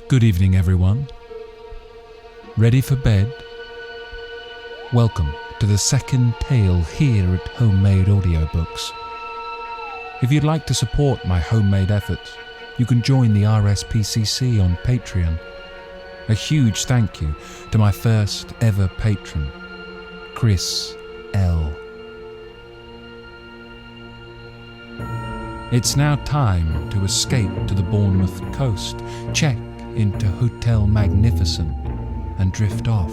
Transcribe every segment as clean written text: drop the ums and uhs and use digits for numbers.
Good evening, everyone. Ready for bed? Welcome to the second tale here at Homemade Audiobooks. If you'd like to support my homemade efforts, you can join the RSPCC on Patreon. A huge thank you to my first ever patron, Chris L. It's now time to escape to the Bournemouth coast, check into Hotel Magnificent, and drift off.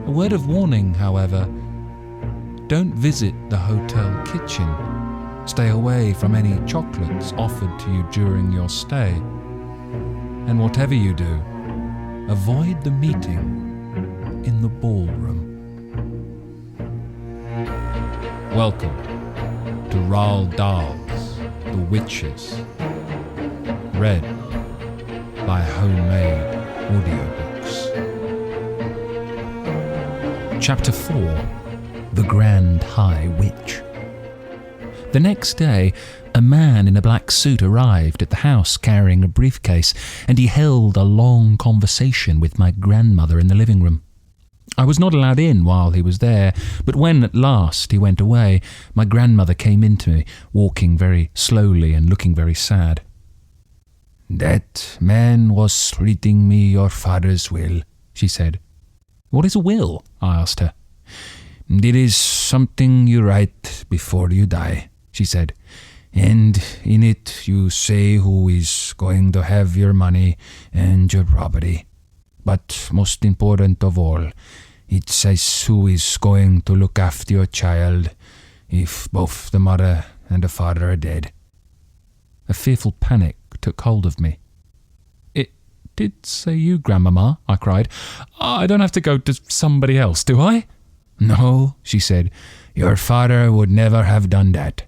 A word of warning, however: don't visit the hotel kitchen. Stay away from any chocolates offered to you during your stay. And whatever you do, avoid the meeting in the ballroom. Welcome to Roald Dahl's The Witches, read by Homemade Audiobooks. Chapter 4: The Grand High Witch. The next day, a man in a black suit arrived at the house carrying a briefcase, and he held a long conversation with my grandmother in the living room. I was not allowed in while he was there, but when at last he went away, my grandmother came in to me, walking very slowly and looking very sad. "That man was reading me your father's will," she said. "What is a will?" I asked her. "It is something you write before you die," she said, "and in it you say who is going to have your money and your property. But most important of all, it says who is going to look after your child if both the mother and the father are dead." A fearful panic took hold of me. "It did say you, Grandmama," I cried. "I don't have to go to somebody else, do I?" "No," she said. "Your father would never have done that.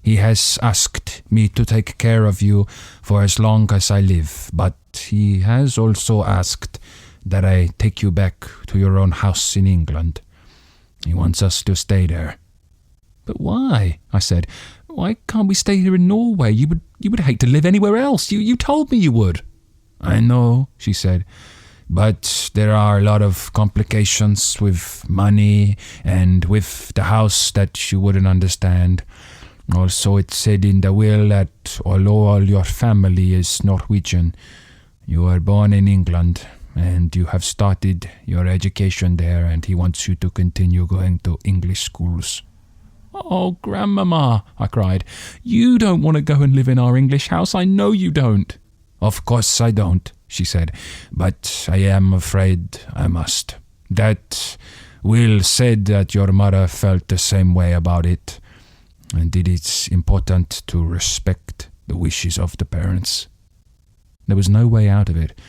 He has asked me to take care of you for as long as I live, but he has also asked that I take you back to your own house in England. He wants us to stay there." "But why?" I said. "Why can't we stay here in Norway? You would hate to live anywhere else. You told me you would." "I know," she said, "but there are a lot of complications with money and with the house that you wouldn't understand. Also, it said in the will that although all your family is Norwegian, you are born in England and you have started your education there, and he wants you to continue going to English schools." "Oh, Grandmama," I cried, "you don't want to go and live in our English house. I know you don't." "Of course I don't," she said, "but I am afraid I must. That will said that your mother felt the same way about it, and it is important to respect the wishes of the parents." There was no way out of it.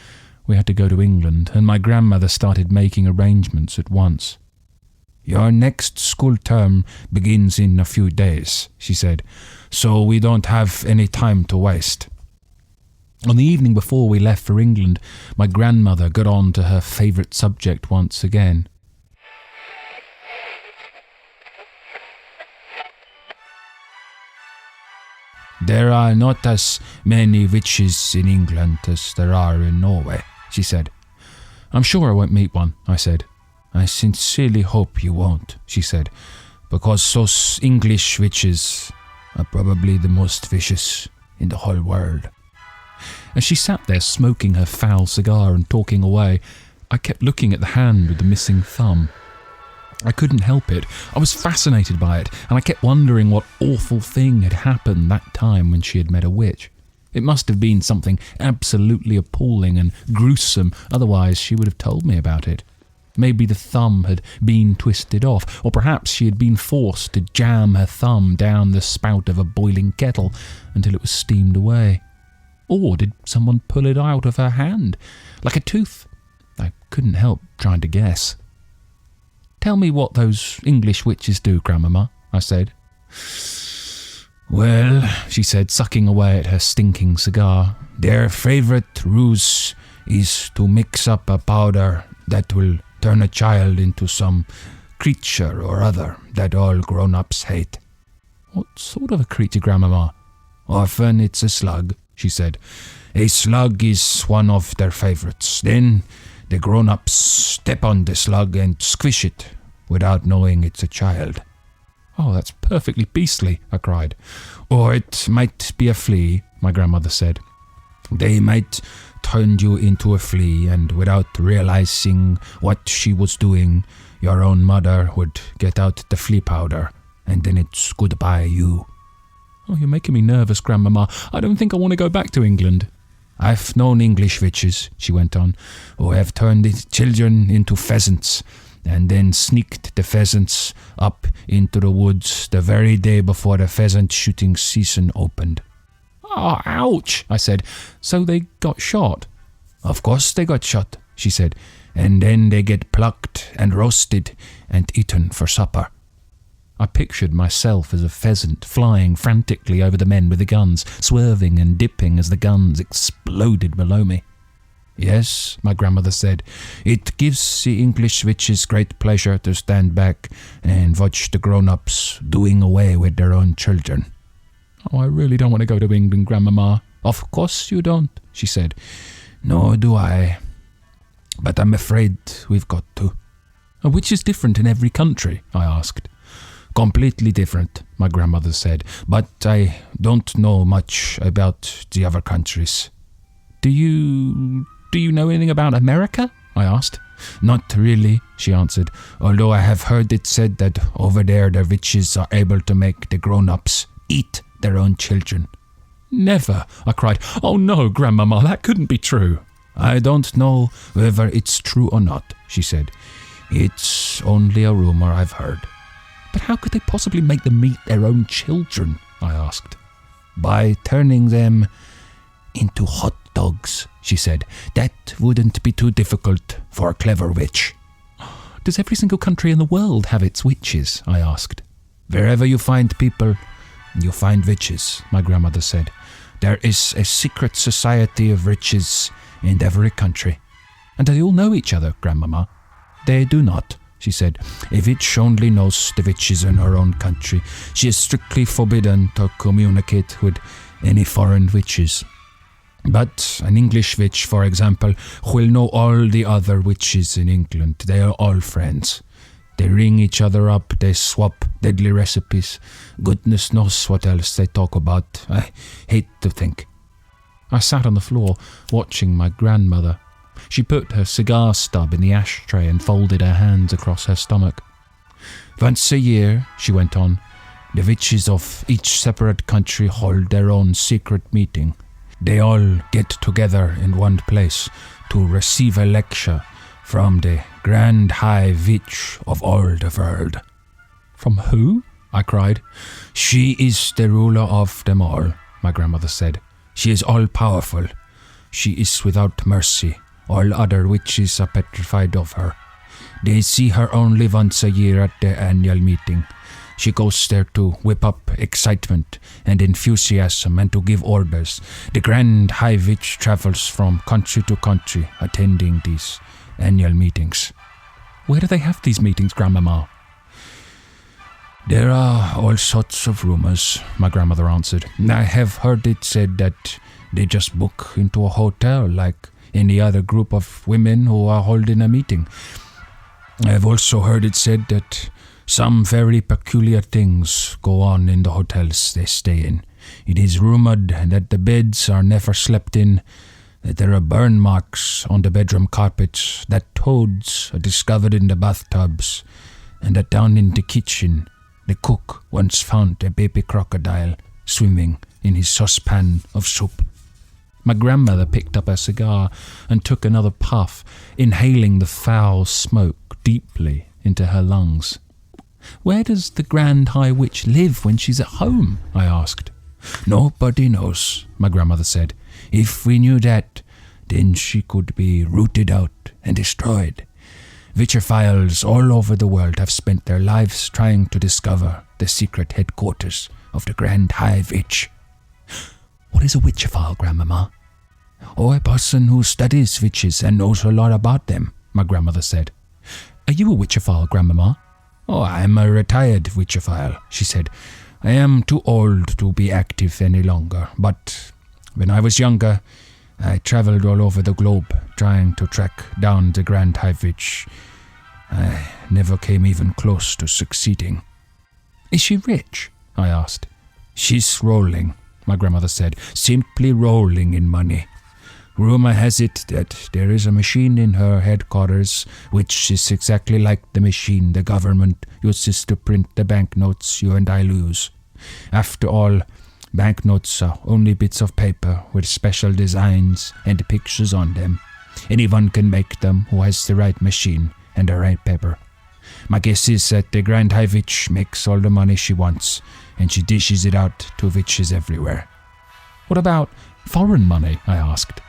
We had to go to England, and my grandmother started making arrangements at once. "Your next school term begins in a few days," she said, "so we don't have any time to waste." On the evening before we left for England, my grandmother got on to her favourite subject once again. "There are not as many witches in England as there are in Norway," she said. "I'm sure I won't meet one," I said. "I sincerely hope you won't," she said, "because those English witches are probably the most vicious in the whole world." As she sat there smoking her foul cigar and talking away, I kept looking at the hand with the missing thumb. I couldn't help it. I was fascinated by it, and I kept wondering what awful thing had happened that time when she had met a witch. It must have been something absolutely appalling and gruesome, otherwise she would have told me about it. Maybe the thumb had been twisted off, or perhaps she had been forced to jam her thumb down the spout of a boiling kettle until it was steamed away. Or did someone pull it out of her hand, like a tooth? I couldn't help trying to guess. "Tell me what those English witches do, Grandmama," I said. "Well," she said, sucking away at her stinking cigar, "their favourite ruse is to mix up a powder that will turn a child into some creature or other that all grown-ups hate." "What sort of a creature, Grandmama?" "Often it's a slug," she said. A slug is one of their favorites. Then the grown-ups step on the slug and squish it without knowing it's a child. Oh, that's perfectly beastly, I cried. Or it might be a flea, my grandmother said. They might turn you into a flea, and without realizing what she was doing, your own mother would get out the flea powder, and then it's goodbye you. Oh, you're making me nervous, Grandmama. I don't think I want to go back to England. I've known English witches, she went on, who have turned the children into pheasants, and then sneaked the pheasants up into the woods the very day before the pheasant shooting season opened. Oh, ouch, I said. So they got shot? Of course they got shot, she said, and then they get plucked and roasted and eaten for supper. I pictured myself as a pheasant flying frantically over the men with the guns, swerving and dipping as the guns exploded below me. Yes, my grandmother said, it gives the English witches great pleasure to stand back and watch the grown-ups doing away with their own children. Oh, I really don't want to go to England, Grandmama. Of course you don't, she said. Nor do I. But I'm afraid we've got to. Which is different in every country? I asked. Completely different, my grandmother said, but I don't know much about the other countries. Do you know anything about America? I asked. Not really, she answered, although I have heard it said that over there the witches are able to make the grown-ups eat their own children. Never, I cried. Oh no, Grandmama, that couldn't be true. I don't know whether it's true or not, she said. It's only a rumor I've heard. But how could they possibly make them eat their own children? I asked. By turning them into hot dogs, she said. That wouldn't be too difficult for a clever witch. Does every single country in the world have its witches? I asked. Wherever you find people, you find witches, my grandmother said. There is a secret society of witches in every country. And they all know each other, Grandmama? They do not, she said. A witch only knows the witches in her own country. She is strictly forbidden to communicate with any foreign witches. But an English witch, for example, will know all the other witches in England. They are all friends. They ring each other up, they swap deadly recipes. Goodness knows what else they talk about. I hate to think. I sat on the floor, watching my grandmother. She put her cigar stub in the ashtray and folded her hands across her stomach. Once a year, she went on, the witches of each separate country hold their own secret meeting. They all get together in one place to receive a lecture from the Grand High Witch of all the world. From who? I cried. She is the ruler of them all, my grandmother said. She is all-powerful. She is without mercy. All other witches are petrified of her. They see her only once a year at their annual meeting. She goes there to whip up excitement and enthusiasm and to give orders. The Grand High Witch travels from country to country attending these annual meetings. Where do they have these meetings, Grandmama? There are all sorts of rumors, my grandmother answered. I have heard it said that they just book into a hotel like any other group of women who are holding a meeting. I have also heard it said that some very peculiar things go on in the hotels they stay in. It is rumored that the beds are never slept in, that there are burn marks on the bedroom carpets, that toads are discovered in the bathtubs, and that down in the kitchen, the cook once found a baby crocodile swimming in his saucepan of soup. My grandmother picked up her cigar and took another puff, inhaling the foul smoke deeply into her lungs. Where does the Grand High Witch live when she's at home? I asked. Nobody knows, my grandmother said. If we knew that, then she could be rooted out and destroyed. Witchophiles all over the world have spent their lives trying to discover the secret headquarters of the Grand High Witch. What is a witchophile, Grandmama? Oh, a person who studies witches and knows a lot about them, my grandmother said. Are you a witchophile, Grandmama? Oh, I'm a retired witchophile, she said. I am too old to be active any longer, but When I was younger, I traveled all over the globe trying to track down the Grand High Witch. I never came even close to succeeding." "Is she rich?" I asked. "She's rolling," my grandmother said, "simply rolling in money. Rumor has it that there is a machine in her headquarters which is exactly like the machine the government uses to print the banknotes you and I lose. After all, banknotes are only bits of paper with special designs and pictures on them. Anyone can make them who has the right machine and the right paper. My guess is that the Grand High Witch makes all the money she wants, and she dishes it out to witches everywhere." "What about foreign money?" I asked.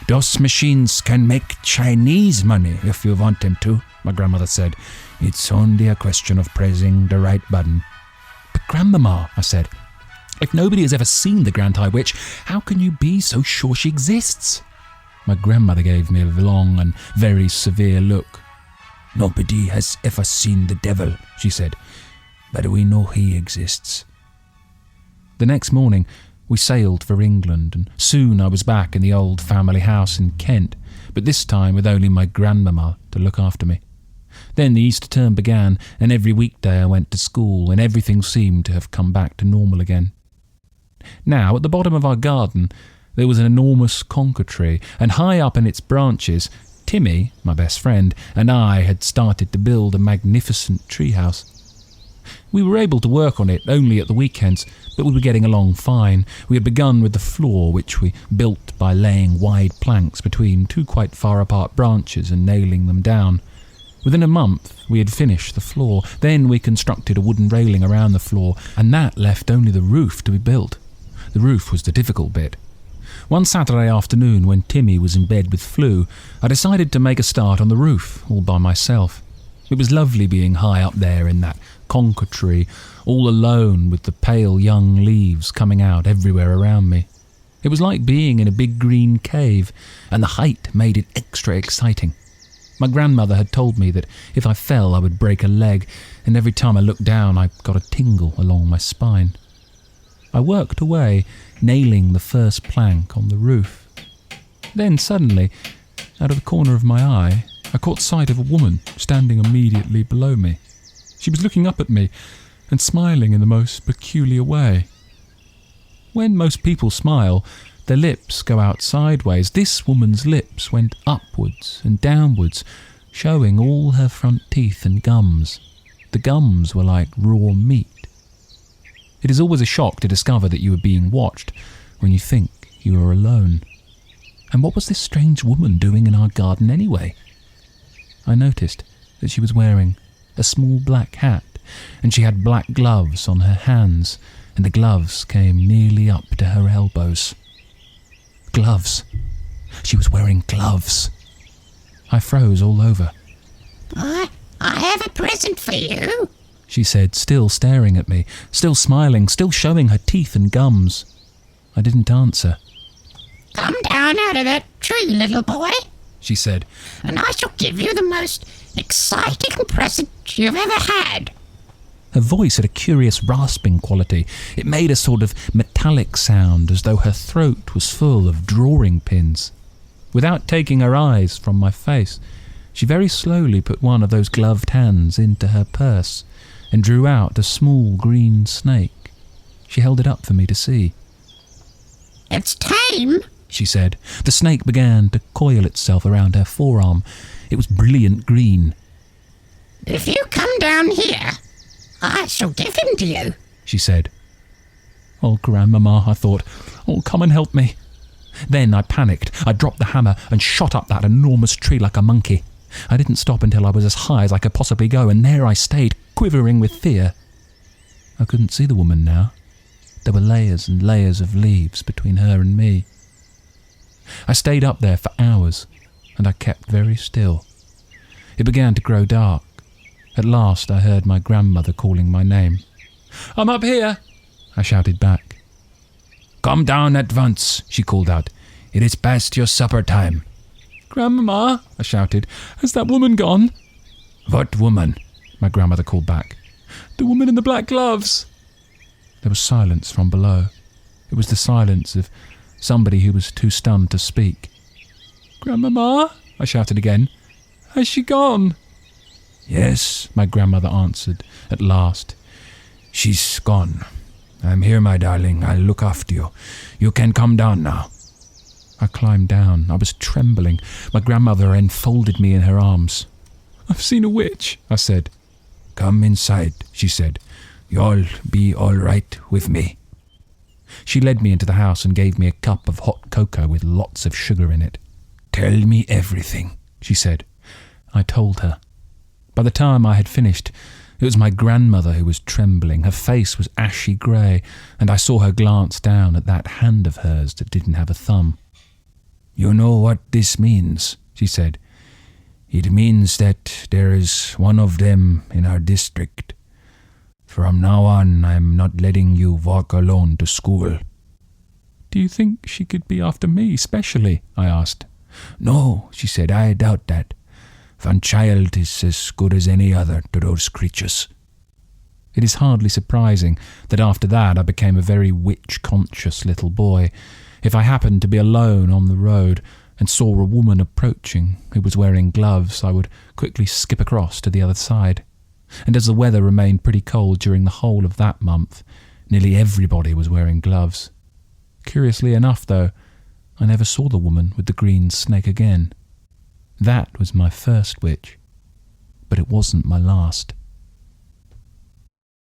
"Those machines can make Chinese money if you want them to," my grandmother said. "It's only a question of pressing the right button." "But Grandmama," I said, "if nobody has ever seen the Grand High Witch, how can you be so sure she exists?" My grandmother gave me a long and very severe look. "Nobody has ever seen the devil," she said, "but we know he exists." The next morning, we sailed for England, and soon I was back in the old family house in Kent, but this time with only my grandmama to look after me. Then the Easter term began, and every weekday I went to school, and everything seemed to have come back to normal again. Now, at the bottom of our garden, there was an enormous conker tree, and high up in its branches, Timmy, my best friend, and I had started to build a magnificent treehouse. We were able to work on it only at the weekends, but we were getting along fine. We had begun with the floor, which we built by laying wide planks between two quite far apart branches and nailing them down. Within a month, we had finished the floor. Then we constructed a wooden railing around the floor, and that left only the roof to be built. The roof was the difficult bit. One Saturday afternoon, when Timmy was in bed with flu, I decided to make a start on the roof, all by myself. It was lovely being high up there in that conker tree, all alone with the pale young leaves coming out everywhere around me. It was like being in a big green cave, and the height made it extra exciting. My grandmother had told me that if I fell I would break a leg, and every time I looked down I got a tingle along my spine. I worked away, nailing the first plank on the roof. Then suddenly, out of the corner of my eye, I caught sight of a woman standing immediately below me. She was looking up at me and smiling in the most peculiar way. When most people smile, their lips go out sideways. This woman's lips went upwards and downwards, showing all her front teeth and gums. The gums were like raw meat. It is always a shock to discover that you are being watched when you think you are alone. And what was this strange woman doing in our garden anyway? I noticed that she was wearing a small black hat, and she had black gloves on her hands, and the gloves came nearly up to her elbows. Gloves. She was wearing gloves. I froze all over. I have a present for you, she said, still staring at me, still smiling, still showing her teeth and gums. I didn't answer. Come down out of that tree, little boy, she said, and I shall give you the most exciting present you've ever had. Her voice had a curious rasping quality. It made a sort of metallic sound, as though her throat was full of drawing pins. Without taking her eyes from my face, she very slowly put one of those gloved hands into her purse and drew out a small green snake. She held it up for me to see. It's tame, she said. The snake began to coil itself around her forearm. It was brilliant green. If you come down here, I shall give him to you, she said. Oh, Grandmama, I thought. Oh, come and help me. Then I panicked. I dropped the hammer and shot up that enormous tree like a monkey. I didn't stop until I was as high as I could possibly go, and there I stayed, quivering with fear. I couldn't see the woman now. There were layers and layers of leaves between her and me. I stayed up there for hours, and I kept very still. It began to grow dark. At last I heard my grandmother calling my name. "I'm up here," I shouted back. "Come down at once," she called out. "It is past your supper time." "Grandmama," I shouted, "has that woman gone?" "What woman?" my grandmother called back. "The woman in the black gloves." There was silence from below. It was the silence of somebody who was too stunned to speak. "Grandmama," I shouted again. "Has she gone?" "Yes," my grandmother answered at last. "She's gone. I'm here, my darling. I'll look after you. You can come down now." I climbed down. I was trembling. My grandmother enfolded me in her arms. "I've seen a witch," I said. "Come inside," she said. "You'll be all right with me." She led me into the house and gave me a cup of hot cocoa with lots of sugar in it. "Tell me everything," she said. I told her. By the time I had finished, it was my grandmother who was trembling. Her face was ashy grey, and I saw her glance down at that hand of hers that didn't have a thumb. "You know what this means," she said. "It means that there is one of them in our district. From now on, I'm not letting you walk alone to school." "Do you think she could be after me specially?" I asked. "No," she said, "I doubt that. One child is as good as any other to those creatures." It is hardly surprising that after that I became a very witch-conscious little boy. If I happened to be alone on the road and saw a woman approaching who was wearing gloves, I would quickly skip across to the other side. And as the weather remained pretty cold during the whole of that month, nearly everybody was wearing gloves. Curiously enough, though, I never saw the woman with the green snake again. That was my first witch, but it wasn't my last.